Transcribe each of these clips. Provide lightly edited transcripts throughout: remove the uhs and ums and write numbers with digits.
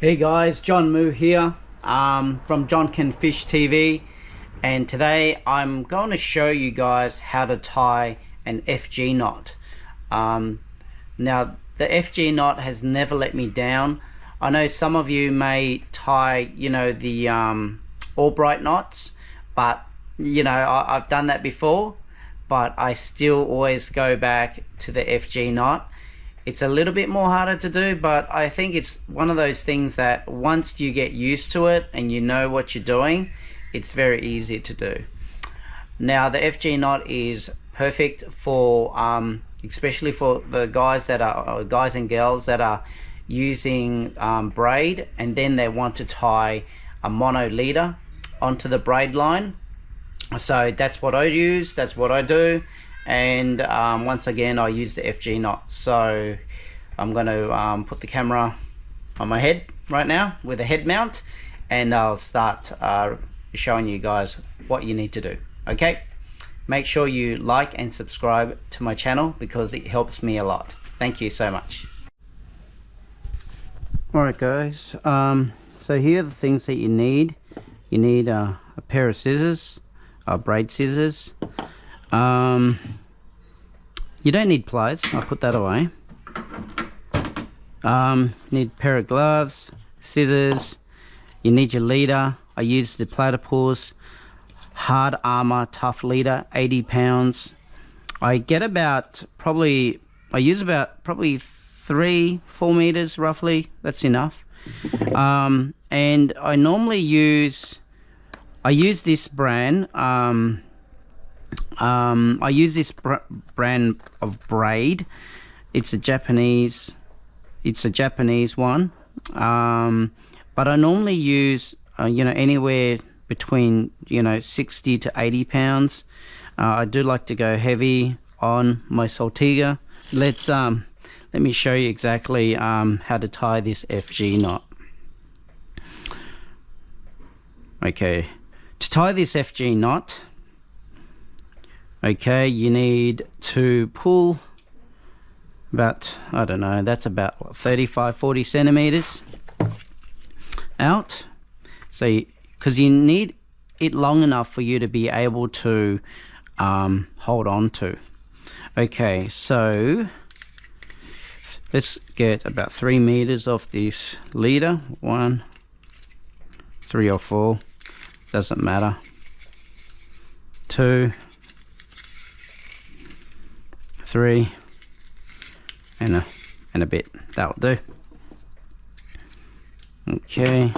Hey guys, John Moo here from John Can Fish TV, and today I'm going to show you guys how to tie an FG knot. Now the FG knot has never let me down. I know some of you may tie, the Albright knots, but I've done that before, but I still always go back to the FG knot. It's a little bit more harder to do, but I think it's one of those things that once you get used to it and you know what you're doing, it's very easy to do. Now the FG knot is perfect for especially for the guys that are guys and girls that are using braid, and then they want to tie a mono leader onto the braid line. So that's what I use, that's what I do. And once again, I use the FG knot. So I'm going to put the camera on my head right now with a head mount, and I'll start showing you guys what you need to do. Okay, make sure you like and subscribe to my channel because it helps me a lot. Thank you so much. Alright guys, so here are the things that you need. You need a pair of scissors, braid scissors. You don't need pliers, I'll put that away. Need a pair of gloves, scissors, you need your leader. I use the Platypus Hard Armor Tough Leader, 80 pounds. I get about I use about 3-4 meters roughly, that's enough. And I normally use this brand. I use this brand of braid. It's a Japanese one, but I normally use anywhere between 60 to 80 pounds. I do like to go heavy on my Saltiga. Let me show you exactly how to tie this FG knot. Okay, to tie this FG knot, okay, you need to pull about, I don't know, that's about 35-40 centimeters out. So because you need it long enough for you to be able to hold on to. Okay, so let's get about 3 meters off this leader. 1, 3 or 4, doesn't matter. 2, 3 and a bit, that'll do. Okay,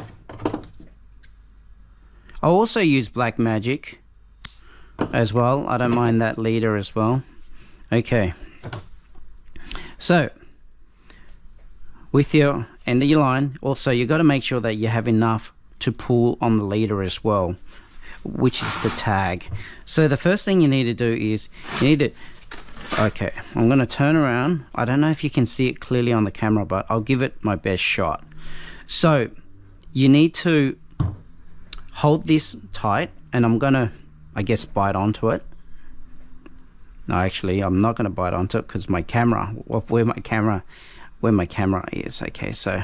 I'll also use Black Magic as well. I don't mind that leader as well. Okay, so with your end of your line, also you got to make sure that you have enough to pull on the leader as well, which is the tag. So the first thing you need to do is you need to, okay, I'm going to turn around. I don't know if you can see it clearly on the camera, but I'll give it my best shot. So you need to hold this tight, and I'm going to, I guess, bite onto it. No, actually, I'm not going to bite onto it because my camera, where my camera is. Okay, so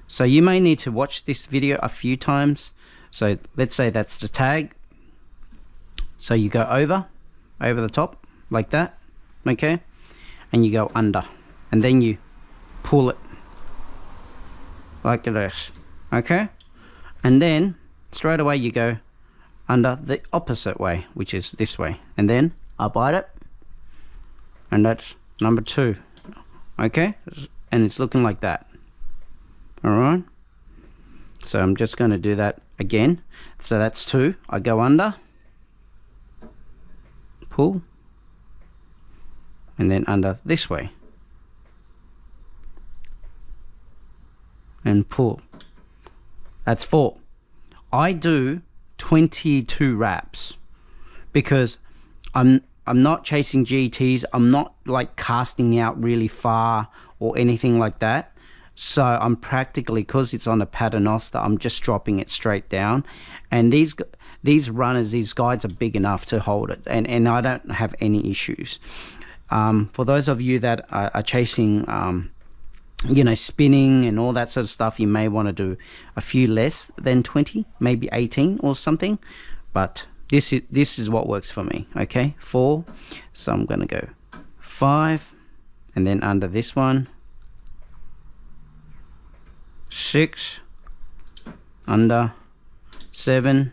so you may need to watch this video a few times. So let's say that's the tag. So you go over the top like that, okay, and you go under, and then you pull it like this, okay, and then straight away you go under the opposite way, which is this way, and then I bite it, and that's number 2, okay, and it's looking like that. All right, so I'm just going to do that again. So that's 2. I go under, pull, and then under this way, and pull. That's 4. I do 22 wraps because I'm not chasing GTs. I'm not like casting out really far or anything like that. So I'm practically, because it's on a paternoster, I'm just dropping it straight down, and these runners, these guides are big enough to hold it, and I don't have any issues. For those of you that are chasing you know, spinning and all that sort of stuff, you may want to do a few less than 20, maybe 18 or something, but this is what works for me. Okay, 4, so I'm going to go 5, and then under this one 6, under 7,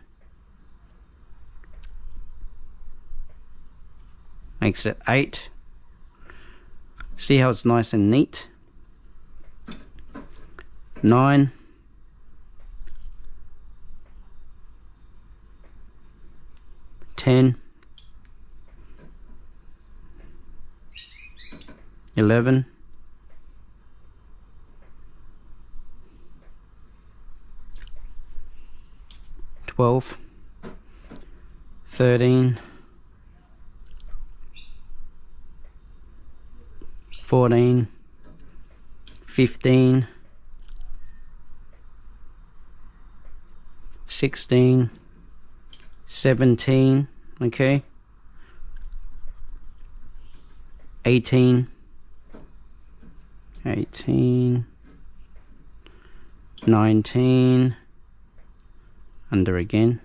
makes it 8. See how it's nice and neat. 9, 10, 11, 12, 13, 14, 15, 16, 17, okay, 18, 19, under again,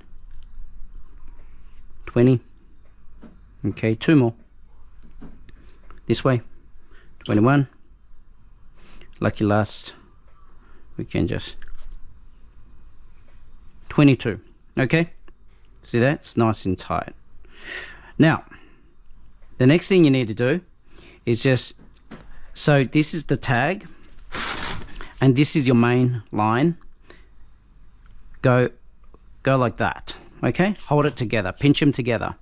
20, okay, 2 more, this way, 21, lucky last, we can just 22, okay, see that, it's nice and tight. Now the next thing you need to do is just, so this is the tag and this is your main line, go like that, okay, hold it together, pinch them together,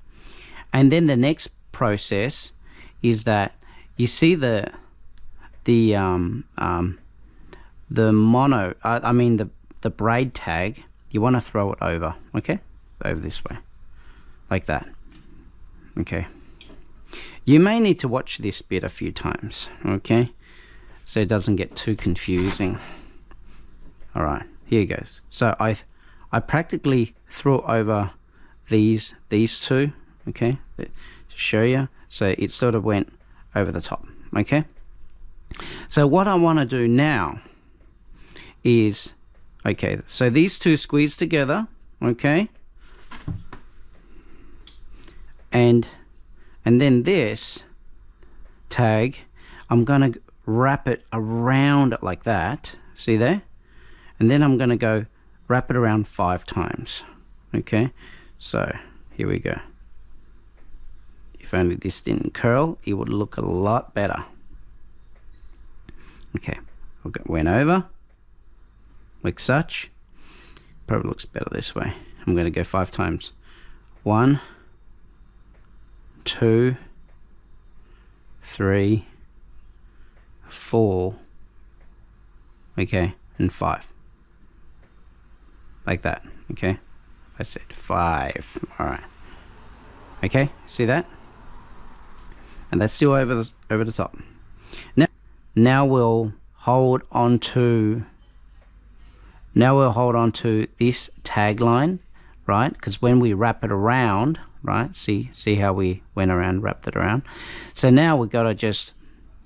and then the next process is that you see the mono, I mean the braid tag, you want to throw it over, okay, over this way, like that, okay. You may need to watch this bit a few times, okay, so it doesn't get too confusing. All right, here goes. So I practically threw over these two, okay, to show you. So it sort of went over the top, okay. So what I want to do now is, okay, so these two squeeze together, okay, and then this tag, I'm gonna wrap it around it like that, see there, and then I'm gonna go wrap it around 5 times, okay. So here we go. If only this didn't curl, it would look a lot better. Okay, went over like such, probably looks better this way. I'm going to go 5 times. 1, 2, 3, 4, okay, and 5, like that, okay. I said 5. All right, okay, see that, and that's still over the top. Now we'll hold on to this tag line, right, because when we wrap it around, right, see how we went around, wrapped it around. So now we've got to just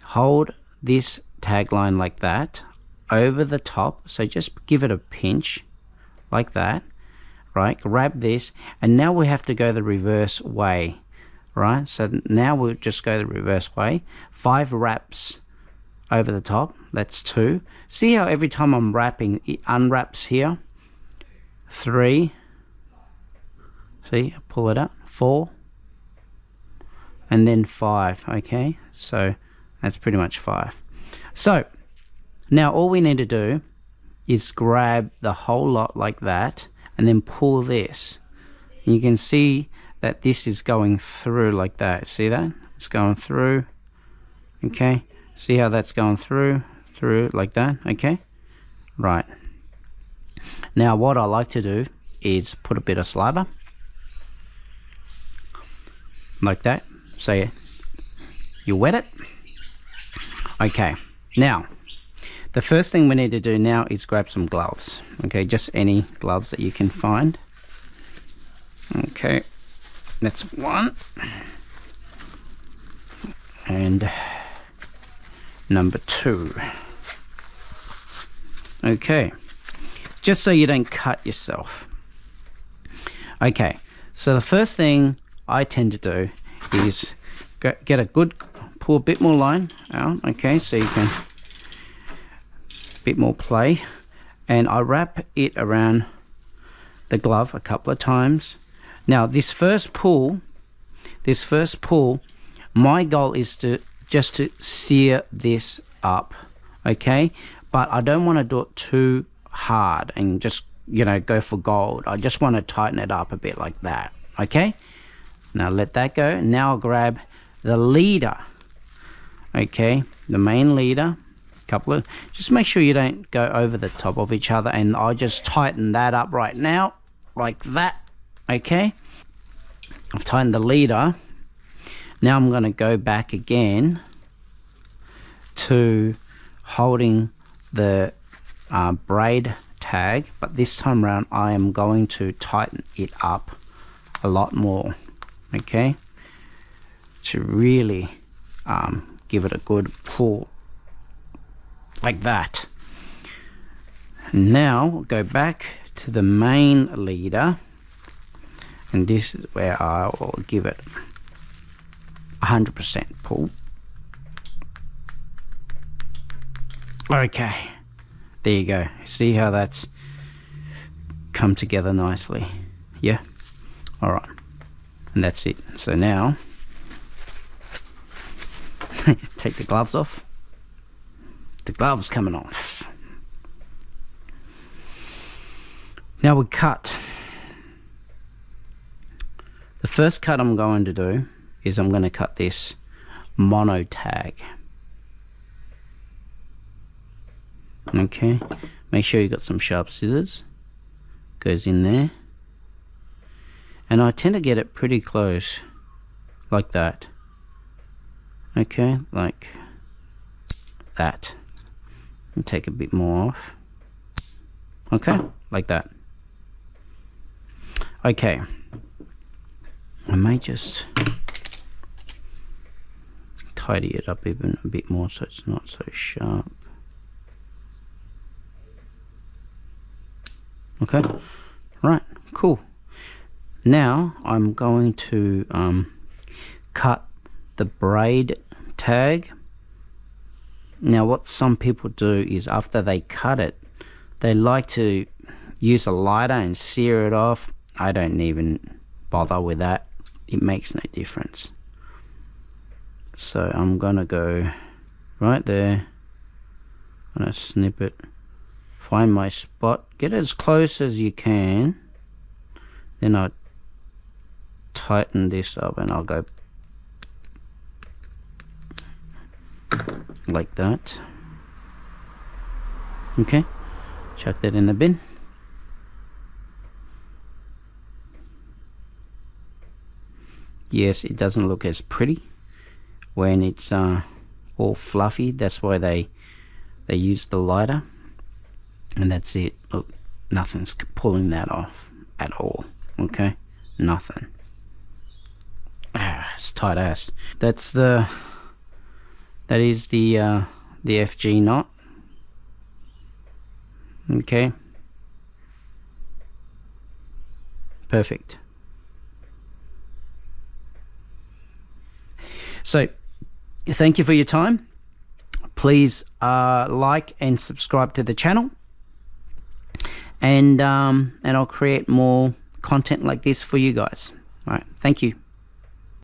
hold this tag line like that over the top, so just give it a pinch like that, right, grab this, and now we have to go the reverse way, right. So now we'll just go the reverse way, 5 wraps over the top, that's 2. See how every time I'm wrapping, it unwraps here, 3, see, pull it up, 4, and then 5, okay, so that's pretty much 5. So now all we need to do is grab the whole lot like that and then pull this, and you can see that this is going through like that, see that, it's going through, okay, see how that's going through like that, okay, right. Now what I like to do is put a bit of saliva like that, so you wet it, okay. Now the first thing we need to do now is grab some gloves, okay, just any gloves that you can find, okay, that's 1, and number 2, Okay, just so you don't cut yourself. Okay, so the first thing I tend to do is get a good, pull a bit more line out, okay, so you can, bit more play, and I wrap it around the glove a couple of times. Now this first pull, my goal is to just to sear this up, okay, but I don't want to do it too hard and just, you know, go for gold. I just want to tighten it up a bit like that, okay. Now let that go. Now I'll grab the leader, okay, the main leader, couple of, just make sure you don't go over the top of each other, and I'll just tighten that up right now like that, okay. I've tightened the leader. Now I'm going to go back again to holding the braid tag, but this time around I am going to tighten it up a lot more, okay, to really give it a good pull like that. Now go back to the main leader, and this is where I will give it 100% pull. Okay, there you go. See how that's come together nicely? Yeah, all right, and that's it. So now take the gloves off. The gloves coming off. Now we cut. The first cut I'm going to do is I'm going to cut this mono tag. Okay, make sure you got some sharp scissors. Goes in there, and I tend to get it pretty close like that. Okay, like that, and take a bit more off. Okay, like that. Okay, I may just tidy it up even a bit more so it's not so sharp. Okay, right, cool. Now I'm going to cut the braid tag. Now what some people do is after they cut it, they like to use a lighter and sear it off. I don't even bother with that. It makes no difference. So I'm gonna go right there. I'm gonna snip it, find my spot, get as close as you can, then I tighten this up and I'll go like that. Okay, chuck that in the bin. Yes, it doesn't look as pretty when it's all fluffy. That's why they use the lighter, and that's it. Look, nothing's pulling that off at all. Okay, nothing. It's tight ass. That is the FG knot. Okay, perfect. So thank you for your time. Please like and subscribe to the channel, and I'll create more content like this for you guys. All right, thank you.